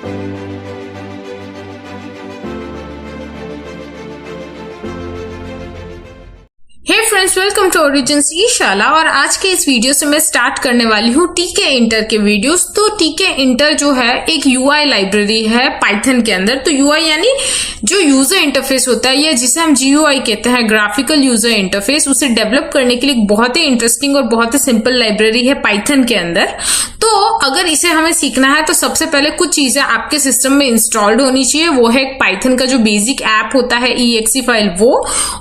Hey friends, welcome to origins e shala. और आज के इस वीडियो से मैं स्टार्ट करने वाली हूँ टीके इंटर के वीडियोस। तो टीके इंटर जो है एक यूआई लाइब्रेरी है पाइथन के अंदर। तो यूआई यानी जो यूजर इंटरफेस होता है या जिसे हम जीयूआई कहते हैं, ग्राफिकल यूजर इंटरफेस, उसे डेवलप करने के लिए एक बहुत ही इंटरेस्टिंग और बहुत ही सिंपल लाइब्रेरी है पाइथन के अंदर। तो अगर इसे हमें सीखना है तो सबसे पहले कुछ चीजें आपके सिस्टम में इंस्टॉल्ड होनी चाहिए। वो है पाइथन का जो बेसिक ऐप होता है EXE फाइल, वो,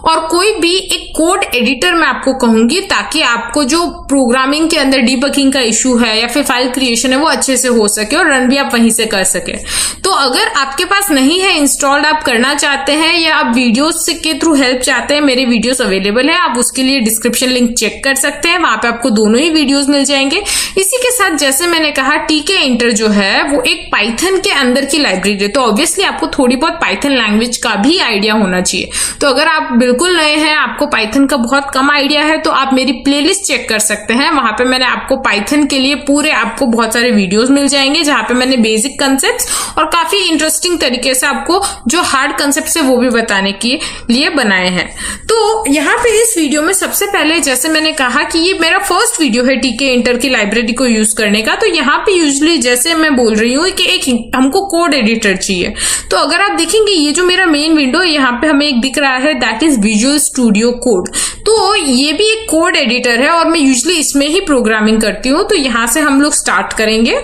और कोई भी एक कोड एडिटर मैं आपको कहूंगी, ताकि आपको जो प्रोग्रामिंग के अंदर डीबगिंग का इशू है या फिर फाइल क्रिएशन है वो अच्छे से हो सके और रन भी आप वहीं से कर सके। तो अगर आपके पास नहीं है इंस्टॉल्ड, आप करना चाहते हैं या आप वीडियोस के थ्रू हेल्प चाहते हैं, मेरे वीडियोस अवेलेबल है, आप उसके लिए डिस्क्रिप्शन लिंक चेक कर सकते हैं, वहां पे आपको दोनों ही वीडियोस मिल जाएंगे। इसी के साथ जैसे मैंने कहा, टीके इंटर जो है वो एक पाइथन के अंदर की लाइब्रेरी है, तो ऑब्वियसली आपको थोड़ी बहुत पाइथन लैंग्वेज का भी आइडिया होना चाहिए। तो अगर आप बिल्कुल नए हैं, आपको पाइथन का बहुत कम आइडिया है, तो आप मेरी प्लेलिस्ट चेक कर सकते हैं। वहां पे मैंने आपको पाइथन के लिए पूरे आपको बहुत सारे वीडियोस मिल जाएंगे, जहां पे मैंने बेसिक कंसेप्ट्स और काफी इंटरेस्टिंग तरीके से आपको जो हार्ड कंसेप्ट्स है वो भी बताने के लिए बनाए हैं। तो यहाँ पे इस वीडियो में सबसे पहले, जैसे मैंने कहा कि ये मेरा फर्स्ट वीडियो है टीके इंटर की लाइब्रेरी को यूज करने का, तो यहाँ पे यूजुअली जैसे मैं बोल रही हूँ कि एक हमको कोड एडिटर चाहिए। तो अगर आप देखेंगे ये जो मेरा मेन विंडो है, यहाँ पे हमें एक दिख रहा है, that is visual studio code. तो ये भी एक कोड एडिटर है और मैं यूजुअली इसमें ही प्रोग्रामिंग करती हूँ। तो यहाँ से हम लोग स्टार्ट करेंगे।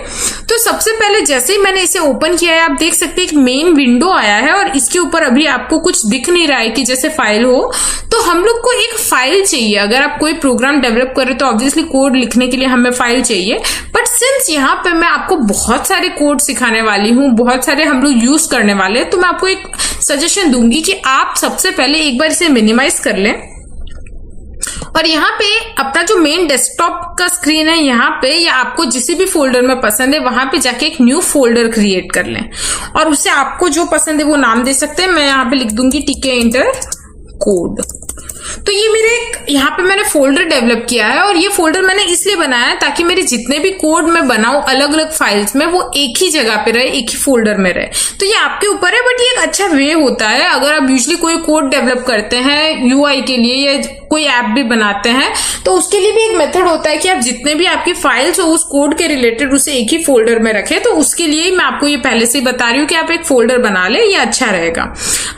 तो सबसे पहले जैसे ही मैंने इसे ओपन किया है, आप देख सकते हैं एक मेन विंडो आया है और इसके ऊपर अभी आपको कुछ दिख नहीं रहा है कि जैसे फाइल हो। तो हम लोग को एक फाइल चाहिए। अगर आप कोई प्रोग्राम डेवलप कर रहे तो ऑब्वियसली कोड लिखने के लिए हमें फाइल चाहिए, बट सिंस यहाँ पे मैं आपको बहुत सारे कोड सिखाने वाली हूँ, बहुत सारे हम लोग यूज करने वाले हैं, तो मैं आपको एक सजेशन दूंगी कि आप सबसे पहले एक बार इसे मिनिमाइज कर लें और यहाँ पे अपना जो मेन डेस्कटॉप का स्क्रीन है, यहाँ पे या आपको जिस भी फोल्डर में पसंद है वहां पे जाके एक न्यू फोल्डर क्रिएट कर लें और उसे आपको जो पसंद है वो नाम दे सकते हैं। मैं यहाँ पे लिख दूंगी टीके इंटर कोड। तो ये मेरे यहाँ पे मैंने फोल्डर डेवलप किया है और ये फोल्डर मैंने इसलिए बनाया है ताकि मेरे जितने भी कोड मैं बनाऊं अलग अलग फाइल्स में, वो एक ही जगह पे रहे, एक ही फोल्डर में रहे। तो ये आपके ऊपर है, बट ये एक अच्छा वे होता है। अगर आप यूजुअली कोई कोड डेवलप करते हैं यूआई के लिए या कोई ऐप भी बनाते हैं, तो उसके लिए भी एक मेथड होता है कि आप जितने भी आपकी फाइल्स हो उस कोड के रिलेटेड उसे एक ही फोल्डर में रखें। तो उसके लिए मैं आपको ये पहले से ही बता रही हूँ कि आप एक फोल्डर बना ले, ये अच्छा रहेगा।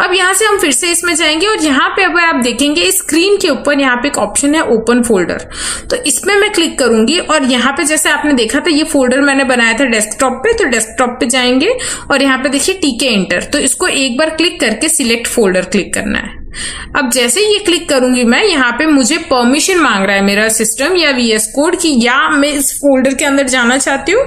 अब यहाँ से हम फिर से इसमें जाएंगे और यहाँ पे अगर आप देखेंगे स्क्रीन के ऊपर यहाँ पे एक ऑप्शन है ओपन फोल्डर। तो इसमें मैं क्लिक करूंगी और यहाँ पे जैसे आपने देखा था ये फोल्डर मैंने बनाया था डेस्कटॉप पे, तो डेस्कटॉप पे जाएंगे और यहाँ पे देखिए टीके इंटर। तो इसको एक बार क्लिक करके सिलेक्ट फोल्डर क्लिक करना है। अब जैसे ये क्लिक करूंगी मैं, यहाँ पे मुझे परमिशन मांग रहा है मेरा सिस्टम या VS कोड की या मैं इस फोल्डर के अंदर जाना चाहती हूँ।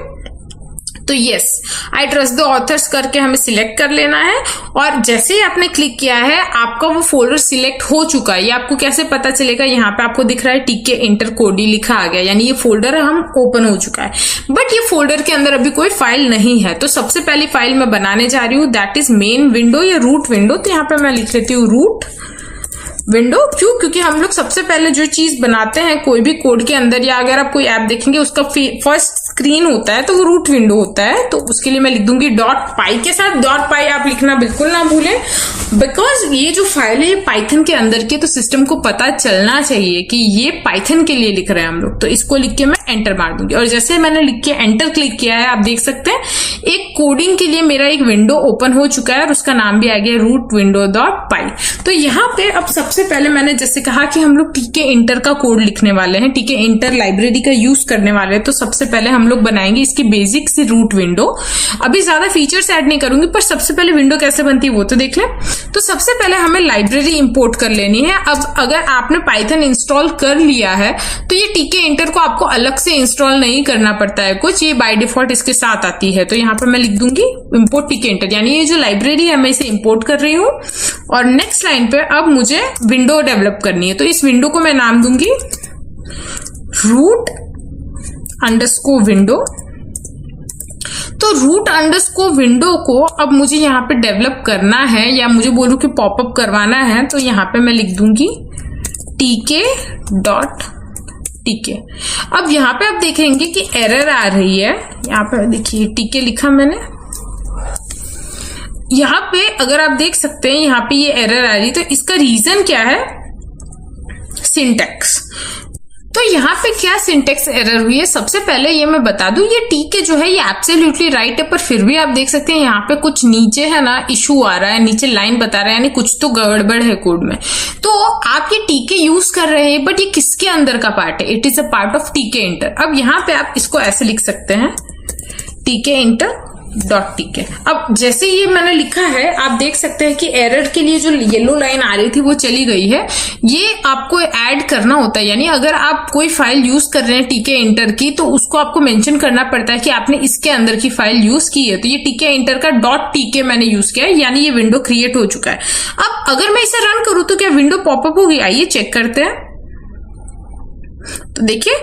तो yes, I trust the author's करके हमें सिलेक्ट कर लेना है और जैसे ही आपने क्लिक किया है आपका वो फोल्डर सिलेक्ट हो चुका है। ये आपको कैसे पता चलेगा, यहाँ पे आपको दिख रहा है टीके इंटर कोड ही लिखा आ गया, यानी ये फोल्डर हम ओपन हो चुका है। बट ये फोल्डर के अंदर अभी कोई फाइल नहीं है। तो सबसे पहली फाइल मैं बनाने जा रही हूँ, दैट इज मेन विंडो या रूट विंडो। तो यहाँ पे मैं लिख लेती हूँ रूट विंडो। क्यों? क्योंकि हम लोग सबसे पहले जो चीज बनाते हैं कोई भी कोड के अंदर या अगर आप कोई ऐप देखेंगे उसका फर्स्ट स्क्रीन होता है तो वो रूट विंडो होता है। तो उसके लिए मैं लिख दूंगी .py के साथ। .py आप लिखना बिल्कुल ना भूलें, बिकॉज ये जो फाइल है ये पाइथन के अंदर की, तो सिस्टम को पता चलना चाहिए कि ये पाइथन के लिए लिख रहे हैं हम लोग। तो इसको लिख के मैं एंटर मार दूंगी और जैसे मैंने लिख के एंटर क्लिक किया है, आप देख सकते हैं एक कोडिंग के लिए मेरा एक विंडो ओपन हो चुका है और उसका नाम भी आ गया रूट विंडो .py। तो यहाँ पे अब सबसे पहले मैंने जैसे कहा कि हम लोग टीके इंटर का कोड लिखने वाले हैं, टीके इंटर लाइब्रेरी का यूज करने वाले हैं। तो सबसे पहले हम लोग बनाएंगे इसकी बेसिक सी रूट विंडो। अभी ज्यादा फीचर्स ऐड नहीं करूंगी, पर सबसे पहले विंडो कैसे बनती है वो तो देख ले। तो सबसे पहले हमें लाइब्रेरी इंपोर्ट कर लेनी है। अब अगर आपने पाइथन इंस्टॉल कर लिया है तो ये टीके इंटर को आपको अलग से इंस्टॉल नहीं करना पड़ता है कुछ, ये बाय डिफॉल्ट इसके साथ आती है। तो यहाँ पर मैं लिख दूंगी इंपोर्ट टीके इंटर, यानी ये जो लाइब्रेरी है मैं इसे इंपोर्ट कर रही हूँ। और नेक्स्ट लाइन पे अब मुझे विंडो डेवलप करनी है। तो इस विंडो को मैं नाम दूंगी रूट अंडरस्कोर विंडो। तो रूट अंडरस्कोर विंडो को अब मुझे यहाँ पे डेवलप करना है या मुझे बोलूं कि पॉपअप करवाना है। तो यहाँ पे मैं लिख दूंगी tk.tk। अब यहाँ पे आप देखेंगे कि एरर आ रही है। यहाँ पे देखिए tk लिखा मैंने यहाँ पे अगर आप देख सकते हैं यहाँ पे ये एरर आ रही है, तो इसका रीजन क्या है? सिंटैक्स। तो यहाँ पे क्या सिंटेक्स एरर हुई है? सबसे पहले ये मैं बता दूं, ये टीके जो है ये एब्सोल्युटली राइट है, पर फिर भी आप देख सकते हैं यहाँ पे कुछ नीचे है ना इशू आ रहा है, नीचे लाइन बता रहा है, यानी कुछ तो गड़बड़ है कोड में। तो आप ये टीके यूज कर रहे हैं, बट ये किसके अंदर का पार्ट है? It is a part of टीके इंटर। अब यहाँ पे आप इसको ऐसे लिख सकते हैं, टीके इंटर डॉट टीके। अब जैसे ये मैंने लिखा है, आप देख सकते हैं कि एरर के लिए जो येलो लाइन आ रही थी वो चली गई है। ये आपको ऐड करना होता है, यानी अगर आप कोई फाइल यूज कर रहे हैं टीके इंटर की, तो उसको आपको मेंशन करना पड़ता है कि आपने इसके अंदर की फाइल यूज की है। तो ये टीके इंटर का डॉट टीके मैंने यूज किया है, यानी ये विंडो क्रिएट हो चुका है। अब अगर मैं इसे रन करूं तो क्या विंडो पॉपअप होगी? आइए चेक करते हैं। तो देखिए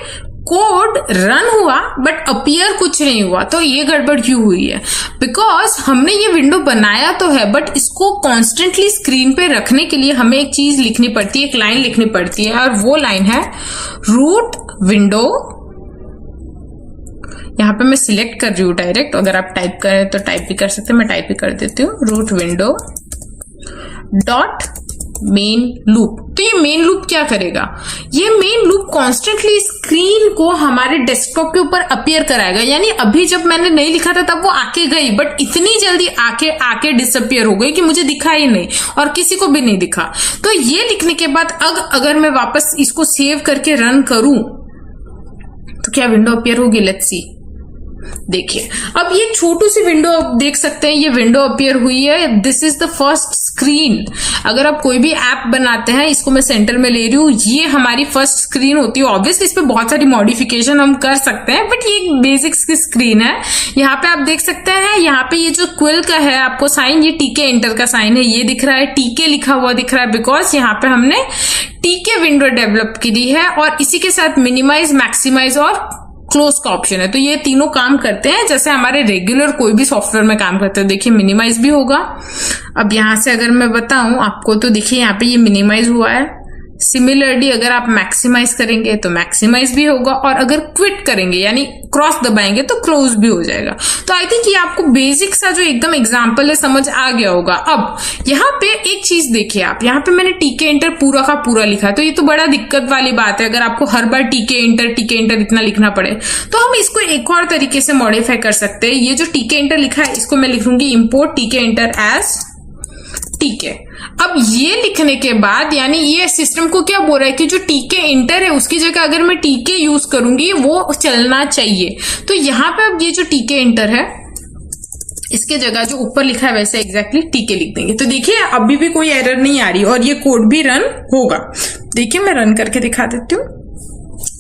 कोड रन हुआ बट अपीयर कुछ नहीं हुआ। तो ये गड़बड़ क्यों हुई है? बिकॉज हमने ये विंडो बनाया तो है, बट इसको कॉन्स्टेंटली स्क्रीन पे रखने के लिए हमें एक चीज लिखनी पड़ती है, एक लाइन लिखनी पड़ती है, और वो लाइन है रूट विंडो। यहां पे मैं सिलेक्ट कर रही हूं डायरेक्ट, अगर आप टाइप करें तो टाइप भी कर सकते हैं, मैं टाइप भी कर देती हूँ, root window dot main loop. तो ये मेन लूप क्या करेगा? ये मेन लूप कॉन्स्टेंटली स्क्रीन को हमारे डेस्कटॉप के ऊपर अपीयर कराएगा। यानी अभी जब मैंने नहीं लिखा था तब वो आके गई, बट इतनी जल्दी आके डिसअपियर हो गई कि मुझे दिखा ही नहीं और किसी को भी नहीं दिखा। तो ये लिखने के बाद अगर मैं वापस इसको सेव करके रन करूं तो क्या विंडो अपीयर होगी? Let's see. देखिए अब ये छोटू सी विंडो आप देख सकते हैं, ये विंडो अपीयर हुई है। This is the first screen. अगर आप कोई भी ऐप बनाते हैं, इसको मैं सेंटर में ले रही हूँ, ये हमारी फर्स्ट स्क्रीन होती है। ऑब्वियसली इस पे बहुत सारी मॉडिफिकेशन हम कर सकते हैं, बट ये एक बेसिक्स की स्क्रीन है। यहाँ पे आप देख सकते हैं, यहाँ पे ये जो क्विल का है आपको साइन, ये टीके इंटर का साइन है, ये दिख रहा है, टीके लिखा हुआ दिख रहा है, बिकॉज यहाँ पे हमने टीके विंडो डेवलप की दी है। और इसी के साथ मिनिमाइज, मैक्सिमाइज और क्लोज का ऑप्शन है। तो ये तीनों काम करते हैं जैसे हमारे रेगुलर कोई भी सॉफ्टवेयर में काम करते हैं। देखिए मिनिमाइज भी होगा। अब यहां से अगर मैं बताऊं आपको, तो देखिए यहाँ पे ये मिनिमाइज हुआ है। सिमिलरली अगर आप मैक्सिमाइज करेंगे तो मैक्सिमाइज भी होगा, और अगर क्विट करेंगे यानी क्रॉस दबाएंगे तो क्लोज भी हो जाएगा। तो आई थिंक ये आपको बेसिक सा जो एकदम एग्जांपल है समझ आ गया होगा। अब यहाँ पे एक चीज देखिए आप, यहाँ पे मैंने टीके इंटर पूरा का पूरा लिखा, तो ये तो बड़ा दिक्कत वाली बात है अगर आपको हर बार टीके इंटर इतना लिखना पड़े। तो हम इसको एक और तरीके से मॉडिफाई कर सकते हैं। ये जो टीके इंटर लिखा है इसको मैं लिखूंगी इंपोर्ट टीके इंटर एज टीके। अब ये लिखने के बाद यानी ये सिस्टम को क्या बोल रहा है कि जो टीके इंटर है उसकी जगह अगर मैं टीके यूज करूंगी वो चलना चाहिए। तो यहाँ पे अब ये जो टीके इंटर है इसके जगह जो ऊपर लिखा है वैसे एग्जैक्टली टीके लिख देंगे। तो देखिए अभी भी कोई एरर नहीं आ रही और ये कोड भी रन होगा। देखिए मैं रन करके दिखा देती हूँ।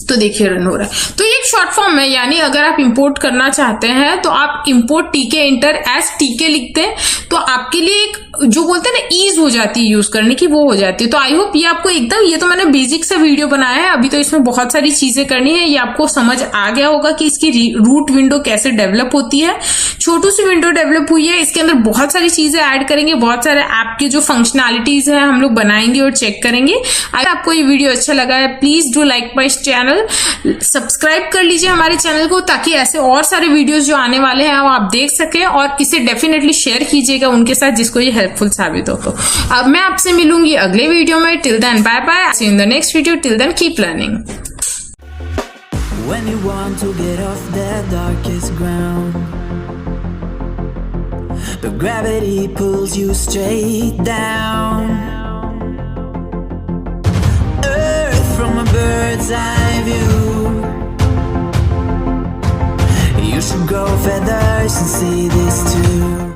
तो देखिए रन हो रहा है। तो ये एक शॉर्ट फॉर्म है, यानी अगर आप इंपोर्ट करना चाहते हैं तो आप इंपोर्ट टीके इंटर एज टीके लिखते हैं, तो आपके लिए एक जो बोलते हैं ना ईज हो जाती है यूज करने की, वो हो जाती है। तो आई होप ये आपको एकदम, ये तो मैंने बेसिक सा वीडियो बनाया है, अभी तो इसमें बहुत सारी चीजें करनी है। ये आपको समझ आ गया होगा कि इसकी रूट विंडो कैसे डेवलप होती है। छोटू सी विंडो डेवलप हुई है, इसके अंदर बहुत सारी चीजें ऐड करेंगे, बहुत सारे ऐप के जो फंक्शनैलिटीज है हम लोग बनाएंगे और चेक करेंगे। अगर आपको ये वीडियो अच्छा लगा है please do like my channel, subscribe कर लीजिए हमारे चैनल को, ताकि ऐसे और सारे वीडियोस जो आने वाले हैं वो आप देख सकें, और इसे डेफिनेटली शेयर कीजिएगा उनके साथ जिसको ये हेल्पफुल साबित हो। तो अब मैं आपसे मिलूंगी अगले वीडियो में। Till then bye bye, see you in the next video. Till then keep learning. When you want to get off that darkest ground, but gravity pulls you straight down. Earth from a bird's eye view. You should grow feathers and see this too.